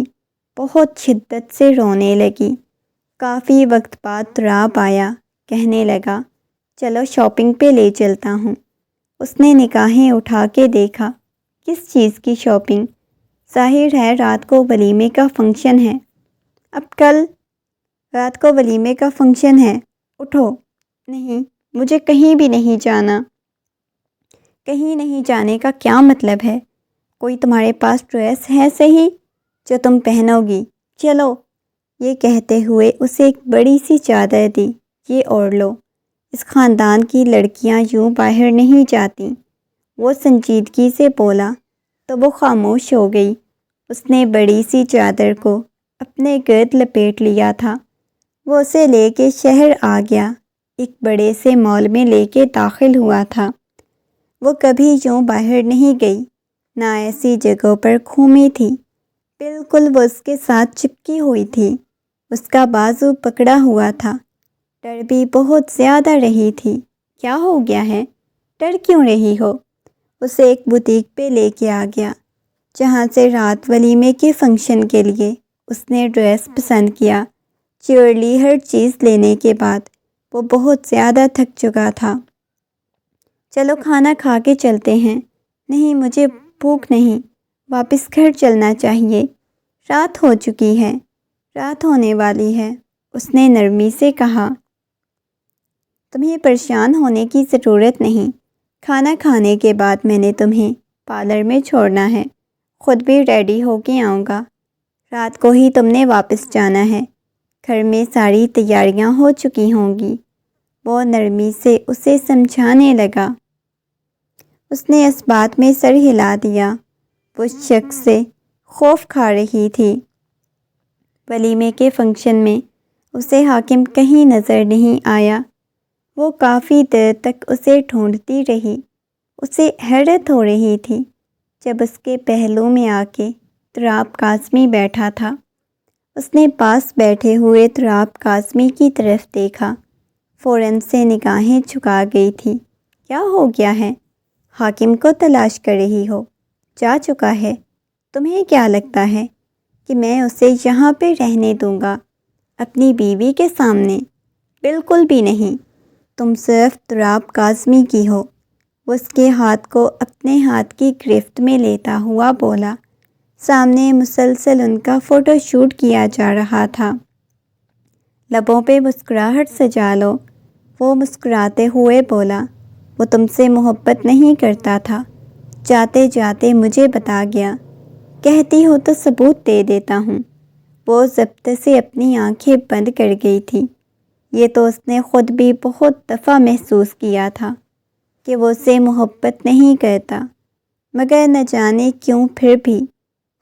Speaker 1: بہت شدت سے رونے لگی۔ کافی وقت بعد تراب آیا، کہنے لگا، چلو شاپنگ پہ لے چلتا ہوں۔ اس نے نگاہیں اٹھا کے دیکھا، کس چیز کی شاپنگ؟ ظاہر ہے رات کو ولیمے کا فنکشن ہے۔ اب کل رات کو ولیمے کا فنکشن ہے، اٹھو۔ نہیں، مجھے کہیں بھی نہیں جانا۔ کہیں نہیں جانے کا کیا مطلب ہے؟ کوئی تمہارے پاس ڈریس ہے صحیح جو تم پہنو گی؟ چلو، یہ کہتے ہوئے اسے ایک بڑی سی چادر دی، یہ اوڑھ لو، اس خاندان کی لڑکیاں یوں باہر نہیں جاتیں۔ وہ سنجیدگی سے بولا تو وہ خاموش ہو گئی۔ اس نے بڑی سی چادر کو اپنے گرد لپیٹ لیا تھا۔ وہ اسے لے کے شہر آ گیا، ایک بڑے سے مال میں لے کے داخل ہوا تھا۔ وہ کبھی یوں باہر نہیں گئی، نہ ایسی جگہوں پر گھومی تھی، بالکل وہ اس کے ساتھ چپکی ہوئی تھی۔ اس کا بازو پکڑا ہوا تھا، ڈر بھی بہت زیادہ رہی تھی۔ کیا ہو گیا ہے؟ ڈر کیوں رہی ہو؟ اسے ایک بوتیک پہ لے کے آ گیا جہاں سے رات ولیمے کے فنکشن کے لیے اس نے ڈریس پسند کیا۔ چیئرلی ہر چیز لینے کے بعد وہ بہت زیادہ تھک چکا تھا۔ چلو کھانا کھا کے چلتے ہیں۔ نہیں، مجھے بھوک نہیں، واپس گھر چلنا چاہیے، رات ہو چکی ہے، رات ہونے والی ہے، اس نے نرمی سے کہا۔ تمہیں پریشان ہونے کی ضرورت نہیں، کھانا کھانے کے بعد میں نے تمہیں پارلر میں چھوڑنا ہے، خود بھی ریڈی ہو کے آؤں گا، رات کو ہی تم نے واپس جانا ہے، گھر میں ساری تیاریاں ہو چکی ہوں گی۔ وہ نرمی سے اسے سمجھانے لگا۔ اس نے اس بات میں سر ہلا دیا۔ وہ شخص سے خوف کھا رہی تھی۔ ولیمے کے فنکشن میں اسے حاکم کہیں نظر نہیں آیا۔ وہ کافی دیر تک اسے ڈھونڈتی رہی۔ اسے حیرت ہو رہی تھی جب اس کے پہلو میں آ کے تراب کاظمی بیٹھا تھا۔ اس نے پاس بیٹھے ہوئے تراب کاظمی کی طرف دیکھا۔ فوراً سے نگاہیں جھکا گئی تھی۔ کیا ہو گیا ہے؟ حاکم کو تلاش کر رہی ہو؟ جا چکا ہے۔ تمہیں کیا لگتا ہے کہ میں اسے یہاں پہ رہنے دوں گا اپنی بیوی کے سامنے؟ بالکل بھی نہیں۔ تم صرف تراب کاظمی کی ہو۔ وہ اس کے ہاتھ کو اپنے ہاتھ کی گرفت میں لیتا ہوا بولا۔ سامنے مسلسل ان کا فوٹو شوٹ کیا جا رہا تھا۔ لبوں پہ مسکراہٹ سجا لو۔ وہ مسکراتے ہوئے بولا۔ وہ تم سے محبت نہیں کرتا تھا، جاتے جاتے مجھے بتا گیا۔ کہتی ہو تو ثبوت دے دیتا ہوں۔ وہ ضبط سے اپنی آنکھیں بند کر گئی تھی۔ یہ تو اس نے خود بھی بہت دفعہ محسوس کیا تھا کہ وہ اسے محبت نہیں کرتا، مگر نہ جانے کیوں پھر بھی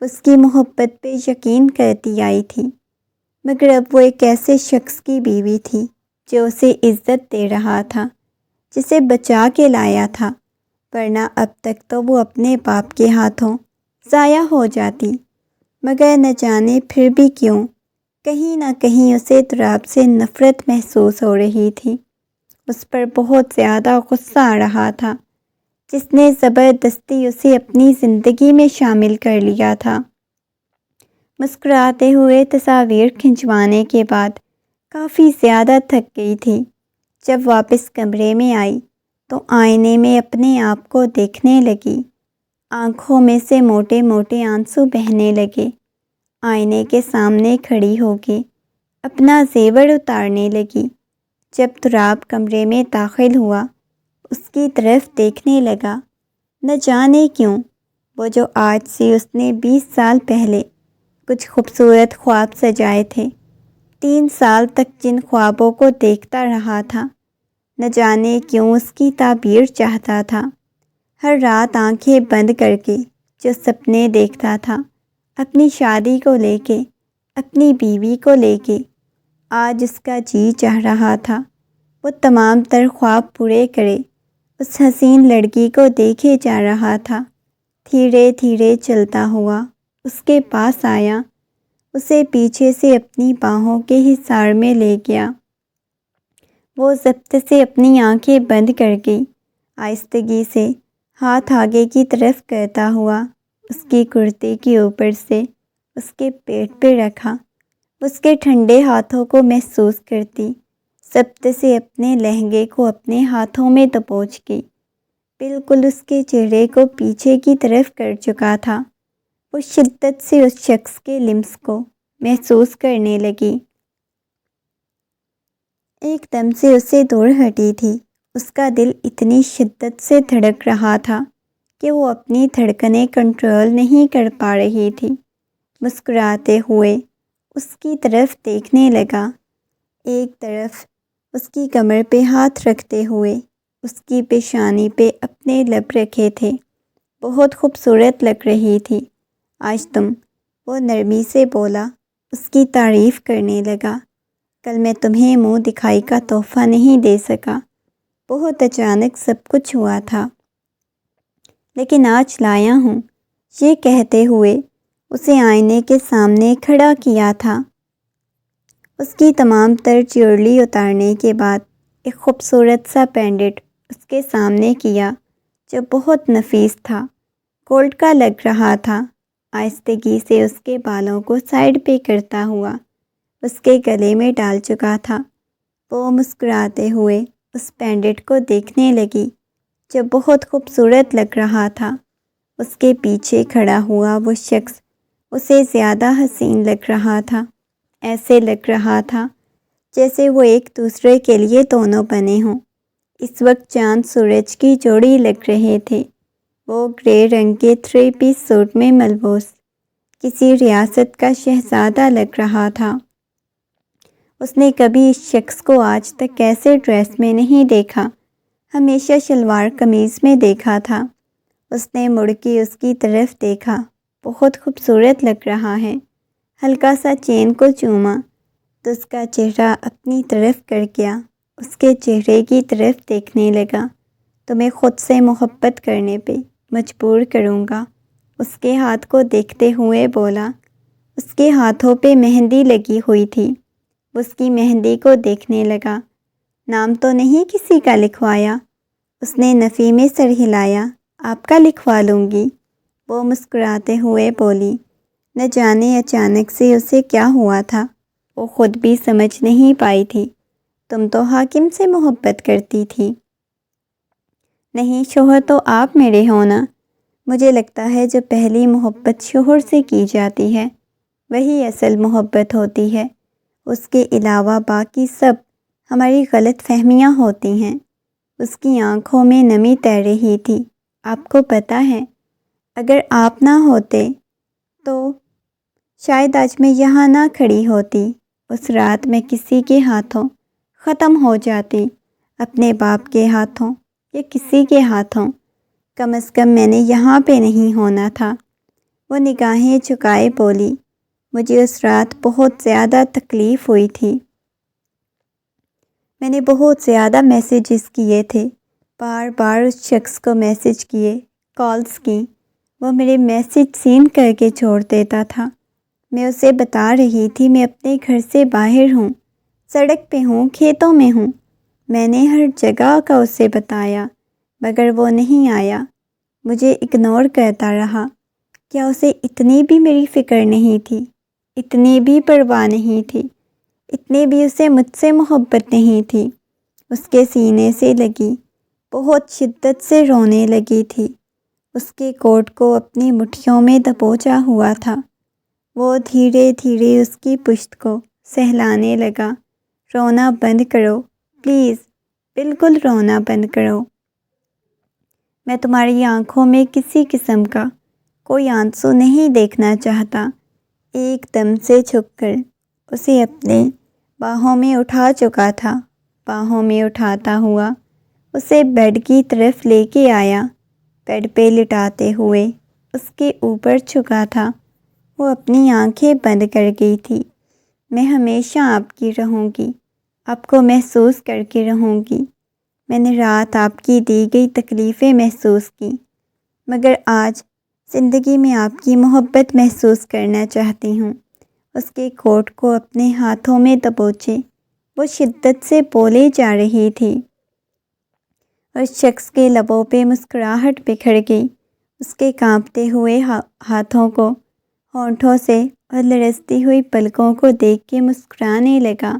Speaker 1: اس کی محبت پہ یقین کرتی آئی تھی۔ مگر اب وہ ایک ایسے شخص کی بیوی تھی جو اسے عزت دے رہا تھا، جسے بچا کے لایا تھا، ورنہ اب تک تو وہ اپنے باپ کے ہاتھوں ضائع ہو جاتی۔ مگر نہ جانے پھر بھی کیوں کہیں نہ کہیں اسے تراب سے نفرت محسوس ہو رہی تھی۔ اس پر بہت زیادہ غصہ آ رہا تھا، جس نے زبردستی اسے اپنی زندگی میں شامل کر لیا تھا۔ مسکراتے ہوئے تصاویر کھنچوانے کے بعد کافی زیادہ تھک گئی تھی۔ جب واپس کمرے میں آئی تو آئینے میں اپنے آپ کو دیکھنے لگی۔ آنکھوں میں سے موٹے موٹے آنسو بہنے لگے۔ آئینے کے سامنے کھڑی ہو کے اپنا زیور اتارنے لگی۔ جب تراب کمرے میں داخل ہوا، اس کی طرف دیکھنے لگا۔ نہ جانے کیوں وہ جو آج سے اس نے 20 سال پہلے کچھ خوبصورت خواب سجائے تھے، 3 سال تک جن خوابوں کو دیکھتا رہا تھا، نہ جانے کیوں اس کی تعبیر چاہتا تھا۔ ہر رات آنکھیں بند کر کے جو سپنے دیکھتا تھا اپنی شادی کو لے کے، اپنی بیوی کو لے کے، آج اس کا جی چاہ رہا تھا وہ تمام تر خواب پورے کرے۔ اس حسین لڑکی کو دیکھے جا رہا تھا۔ دھیرے دھیرے چلتا ہوا اس کے پاس آیا، اسے پیچھے سے اپنی باہوں کے حصار میں لے گیا۔ وہ ضبط سے اپنی آنکھیں بند کر گئی۔ آہستگی سے ہاتھ آگے کی طرف کرتا ہوا اس کی کرتے کے اوپر سے اس کے پیٹ پہ رکھا۔ اس کے ٹھنڈے ہاتھوں کو محسوس کرتی ضبط سے اپنے لہنگے کو اپنے ہاتھوں میں دبوچ گئی۔ بالکل اس کے چہرے کو پیچھے کی طرف کر چکا تھا۔ وہ شدت سے اس شخص کے لمس کو محسوس کرنے لگی۔ ایک دم سے اسے دور ہٹی تھی۔ اس کا دل اتنی شدت سے دھڑک رہا تھا کہ وہ اپنی دھڑکنیں کنٹرول نہیں کر پا رہی تھی۔ مسکراتے ہوئے اس کی طرف دیکھنے لگا، ایک طرف اس کی کمر پہ ہاتھ رکھتے ہوئے اس کی پیشانی پہ اپنے لب رکھے تھے۔ بہت خوبصورت لگ رہی تھی آج تم، وہ نرمی سے بولا۔ اس کی تعریف کرنے لگا۔ کل میں تمہیں منہ دکھائی کا تحفہ نہیں دے سکا، بہت اچانک سب کچھ ہوا تھا، لیکن آج لایا ہوں۔ یہ کہتے ہوئے اسے آئینے کے سامنے کھڑا کیا تھا۔ اس کی تمام تر جیولری اتارنے کے بعد ایک خوبصورت سا پینڈنٹ اس کے سامنے کیا جو بہت نفیس تھا، گولڈ کا لگ رہا تھا۔ آہستگی سے اس کے بالوں کو سائڈ پہ کرتا ہوا اس کے گلے میں ڈال چکا تھا۔ وہ مسکراتے ہوئے اس پینڈنٹ کو دیکھنے لگی جو بہت خوبصورت لگ رہا تھا۔ اس کے پیچھے کھڑا ہوا وہ شخص اسے زیادہ حسین لگ رہا تھا۔ ایسے لگ رہا تھا جیسے وہ ایک دوسرے کے لیے دونوں بنے ہوں۔ اس وقت چاند سورج کی جوڑی لگ رہے تھے۔ وہ گرے رنگ کے 3 پیس سوٹ میں ملبوس کسی ریاست کا شہزادہ لگ رہا تھا۔ اس نے کبھی اس شخص کو آج تک ایسے ڈریس میں نہیں دیکھا، ہمیشہ شلوار قمیض میں دیکھا تھا۔ اس نے مڑ کے اس کی طرف دیکھا، بہت خوبصورت لگ رہا ہے۔ ہلکا سا چین کو چوما تو اس کا چہرہ اپنی طرف کر گیا۔ اس کے چہرے کی طرف دیکھنے لگا۔ تمہیں خود سے محبت کرنے پہ مجبور کروں گا، اس کے ہاتھ کو دیکھتے ہوئے بولا۔ اس کے ہاتھوں پہ مہندی لگی ہوئی تھی۔ وہ اس کی مہندی کو دیکھنے لگا۔ نام تو نہیں کسی کا لکھوایا؟ اس نے نفی میں سر ہلایا۔ آپ کا لکھوا لوں گی، وہ مسکراتے ہوئے بولی۔ نہ جانے اچانک سے اسے کیا ہوا تھا، وہ خود بھی سمجھ نہیں پائی تھی۔ تم تو حاکم سے محبت کرتی تھی۔ نہیں، شوہر تو آپ میرے ہونا۔ مجھے لگتا ہے جو پہلی محبت شوہر سے کی جاتی ہے وہی اصل محبت ہوتی ہے۔ اس کے علاوہ باقی سب ہماری غلط فہمیاں ہوتی ہیں۔ اس کی آنکھوں میں نمی تیر رہی تھی۔ آپ کو پتہ ہے، اگر آپ نہ ہوتے تو شاید آج میں یہاں نہ کھڑی ہوتی۔ اس رات میں کسی کے ہاتھوں ختم ہو جاتی، اپنے باپ کے ہاتھوں یا کسی کے ہاتھوں۔ کم از کم میں نے یہاں پہ نہیں ہونا تھا۔ وہ نگاہیں جھکائے بولی، مجھے اس رات بہت زیادہ تکلیف ہوئی تھی۔ میں نے بہت زیادہ میسیجز کیے تھے، بار بار اس شخص کو میسیج کیے، کالز کی۔ وہ میرے میسیج سین کر کے چھوڑ دیتا تھا۔ میں اسے بتا رہی تھی میں اپنے گھر سے باہر ہوں، سڑک پہ ہوں، کھیتوں میں ہوں۔ میں نے ہر جگہ کا اسے بتایا، مگر وہ نہیں آیا، مجھے اگنور کرتا رہا۔ کیا اسے اتنی بھی میری فکر نہیں تھی؟ اتنی بھی پرواہ نہیں تھی؟ اتنی بھی اسے مجھ سے محبت نہیں تھی؟ اس کے سینے سے لگی، بہت شدت سے رونے لگی تھی۔ اس کے کوٹ کو اپنی مٹھیوں میں دبوچا ہوا تھا۔ وہ دھیرے دھیرے اس کی پشت کو سہلانے لگا۔ رونا بند کرو پلیز، بالکل رونا بند کرو۔ میں تمہاری آنکھوں میں کسی قسم کا کوئی آنسو نہیں دیکھنا چاہتا۔ ایک دم سے جھک کر اسے اپنے باہوں میں اٹھا چکا تھا۔ باہوں میں اٹھاتا ہوا اسے بیڈ کی طرف لے کے آیا۔ بیڈ پہ لٹاتے ہوئے اس کے اوپر چھکا تھا۔ وہ اپنی آنکھیں بند کر گئی تھی۔ میں ہمیشہ آپ کی رہوں گی، آپ کو محسوس کر کے رہوں گی۔ میں نے رات آپ کی دی گئی تکلیفیں محسوس کی، مگر آج زندگی میں آپ کی محبت محسوس کرنا چاہتی ہوں۔ اس کے کوٹ کو اپنے ہاتھوں میں دبوچے وہ شدت سے بولے جا رہی تھی۔ اس شخص کے لبوں پہ مسکراہٹ بکھر گئی۔ اس کے کانپتے ہوئے ہاتھوں کو ہونٹوں سے اور لرزتی ہوئی پلکوں کو دیکھ کے مسکرانے لگا۔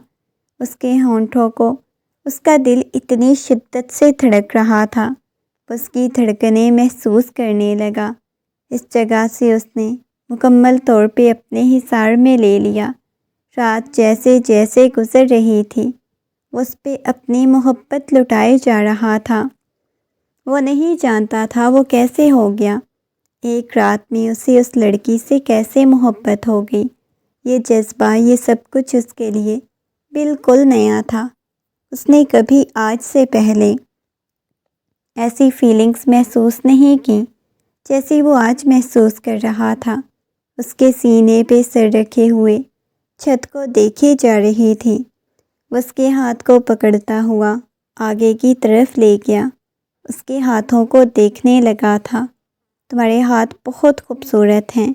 Speaker 1: اس کے ہونٹوں کو اس کا دل اتنی شدت سے دھڑک رہا تھا، اس کی دھڑکنیں محسوس کرنے لگا۔ اس جگہ سے اس نے مکمل طور پہ اپنے حصار میں لے لیا۔ رات جیسے جیسے گزر رہی تھی، اس پہ اپنی محبت لٹائے جا رہا تھا۔ وہ نہیں جانتا تھا وہ کیسے ہو گیا۔ ایک رات میں اسے اس لڑکی سے کیسے محبت ہو گئی۔ یہ جذبہ، یہ سب کچھ اس کے لیے بالکل نیا تھا۔ اس نے کبھی آج سے پہلے ایسی فیلنگز محسوس نہیں کی جیسی وہ آج محسوس کر رہا تھا۔ اس کے سینے پہ سر رکھے ہوئے چھت کو دیکھے جا رہی تھی۔ اس کے ہاتھ کو پکڑتا ہوا آگے کی طرف لے گیا۔ اس کے ہاتھوں کو دیکھنے لگا تھا۔ تمہارے ہاتھ بہت خوبصورت ہیں۔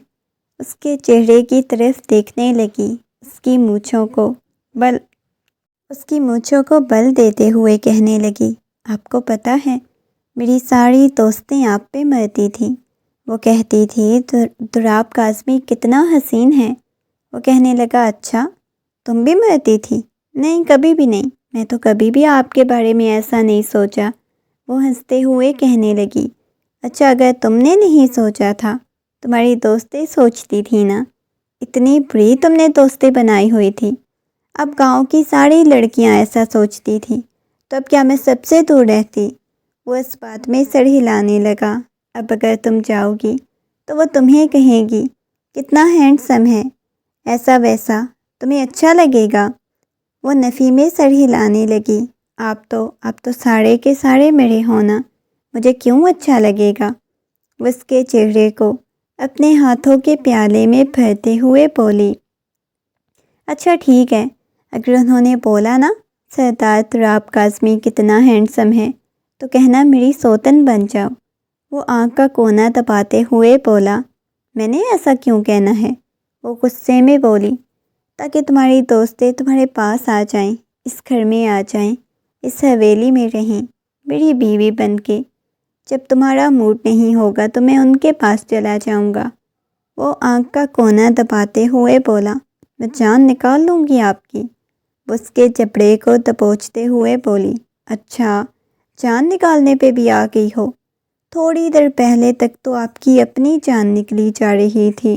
Speaker 1: اس کے چہرے کی طرف دیکھنے لگی۔ اس کی مونچھوں کو بل دیتے ہوئے کہنے لگی، آپ کو پتہ ہے میری ساری دوستیں آپ پہ مرتی تھیں۔ وہ کہتی تھی دراب کاظمی کتنا حسین ہے۔ وہ کہنے لگا اچھا تم بھی مرتی تھی؟ نہیں کبھی بھی نہیں، میں تو کبھی بھی آپ کے بارے میں ایسا نہیں سوچا۔ وہ ہنستے ہوئے کہنے لگی اچھا اگر تم نے نہیں سوچا تھا، تمہاری دوستیں سوچتی تھی نا، اتنی بری تم نے دوستیں بنائی ہوئی تھی۔ اب گاؤں کی ساری لڑکیاں ایسا سوچتی تھیں تو اب کیا میں سب سے دور رہتی؟ وہ اس بات میں سر ہلانے لگا۔ اب اگر تم جاؤ گی تو وہ تمہیں کہے گی کتنا ہینڈسم ہے، ایسا ویسا، تمہیں اچھا لگے گا؟ وہ نفی میں سر ہلانے لگی۔ آپ تو سارے کے سارے میرے ہونا، مجھے کیوں اچھا لگے گا؟ وہ اس کے چہرے کو اپنے ہاتھوں کے پیالے میں بھرتے ہوئے بولی اچھا ٹھیک ہے، اگر انہوں نے بولا نا سردار دراب کاظمی کتنا ہینڈسم ہے تو کہنا میری سوتن بن جاؤ۔ وہ آنکھ کا کونا دباتے ہوئے بولا میں نے ایسا کیوں کہنا ہے؟ وہ غصے میں بولی تاکہ تمہاری دوستیں تمہارے پاس آ جائیں، اس گھر میں آ جائیں، اس حویلی میں رہیں میری بیوی بن کے۔ جب تمہارا موڈ نہیں ہوگا تو میں ان کے پاس چلا جاؤں گا۔ وہ آنکھ کا کونا دباتے ہوئے بولا میں جان نکال لوں گی آپ کی۔ وہ اس کے جبڑے کو دبوچتے ہوئے بولی اچھا جان نکالنے پہ بھی آ گئی ہو؟ تھوڑی دیر پہلے تک تو آپ کی اپنی جان نکلی جا رہی تھی۔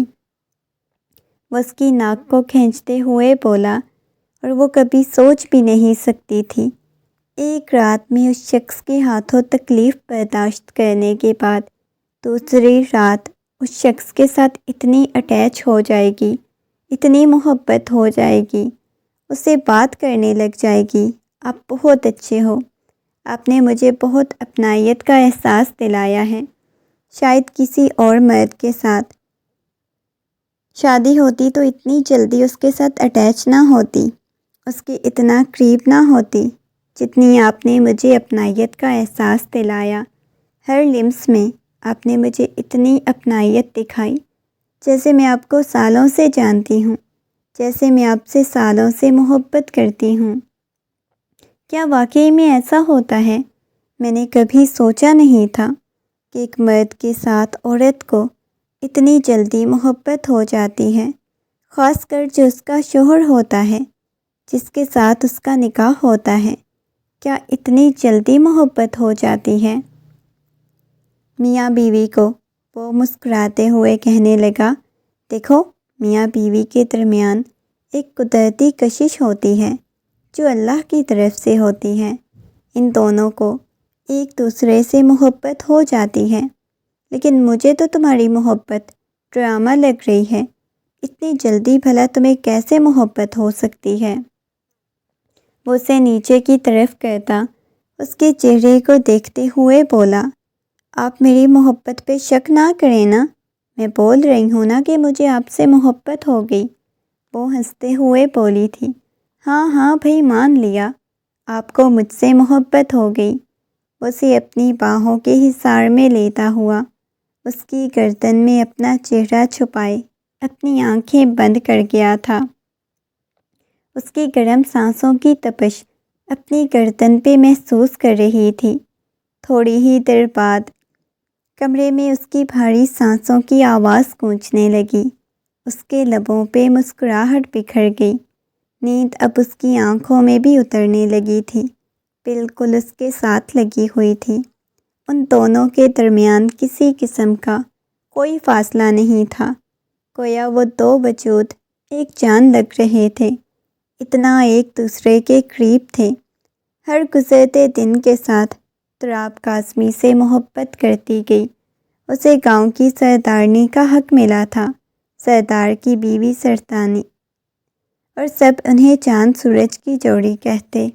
Speaker 1: وہ اس کی ناک کو کھینچتے ہوئے بولا اور وہ کبھی سوچ بھی نہیں سکتی تھی ایک رات میں اس شخص کے ہاتھوں تکلیف برداشت کرنے کے بعد دوسری رات اس شخص کے ساتھ اتنی اٹیچ ہو جائے گی، اتنی محبت ہو جائے گی، اسے بات کرنے لگ جائے گی آپ بہت اچھے ہو، آپ نے مجھے بہت اپنائیت کا احساس دلایا ہے۔ شاید کسی اور مرد کے ساتھ شادی ہوتی تو اتنی جلدی اس کے ساتھ اٹیچ نہ ہوتی، اس کے اتنا قریب نہ ہوتی جتنی آپ نے مجھے اپنائیت کا احساس دلایا۔ ہر لمس میں آپ نے مجھے اتنی اپنائیت دکھائی، جیسے میں آپ کو سالوں سے جانتی ہوں، جیسے میں آپ سے سالوں سے محبت کرتی ہوں۔ کیا واقعی میں ایسا ہوتا ہے؟ میں نے کبھی سوچا نہیں تھا کہ ایک مرد کے ساتھ عورت کو اتنی جلدی محبت ہو جاتی ہے، خاص کر جو اس کا شوہر ہوتا ہے، جس کے ساتھ اس کا نکاح ہوتا ہے، کیا اتنی جلدی محبت ہو جاتی ہے؟ میاں بیوی کو وہ مسکراتے ہوئے کہنے لگا دیکھو میاں بیوی کے درمیان ایک قدرتی کشش ہوتی ہے جو اللہ کی طرف سے ہوتی ہے، ان دونوں کو ایک دوسرے سے محبت ہو جاتی ہے، لیکن مجھے تو تمہاری محبت ڈرامہ لگ رہی ہے، اتنی جلدی بھلا تمہیں کیسے محبت ہو سکتی ہے؟ وہ اسے نیچے کی طرف کرتا اس کے چہرے کو دیکھتے ہوئے بولا آپ میری محبت پہ شک نہ کریں نا، میں بول رہی ہوں نا کہ مجھے آپ سے محبت ہو گئی۔ وہ ہنستے ہوئے بولی تھی ہاں ہاں بھائی مان لیا، آپ کو مجھ سے محبت ہو گئی۔ اسے اپنی باہوں کے حصار میں لیتا ہوا اس کی گردن میں اپنا چہرہ چھپائے اپنی آنکھیں بند کر گیا تھا۔ اس کی گرم سانسوں کی تپش اپنی گردن پہ محسوس کر رہی تھی۔ تھوڑی ہی دیر بعد کمرے میں اس کی بھاری سانسوں کی آواز گونجنے لگی، اس کے لبوں پہ مسکراہٹ بکھر گئی، نیند اب اس کی آنکھوں میں بھی اترنے لگی تھی، بالکل اس کے ساتھ لگی ہوئی تھی۔ ان دونوں کے درمیان کسی قسم کا کوئی فاصلہ نہیں تھا، گویا وہ دو وجود ایک جان لگ رہے تھے، اتنا ایک دوسرے کے قریب تھے۔ ہر گزرتے دن کے ساتھ دراب کاظمی سے محبت کرتی گئی۔ اسے گاؤں کی سردارنی کا حق ملا تھا، سردار کی بیوی سرطانی، اور سب انہیں چاند سورج کی جوڑی کہتے۔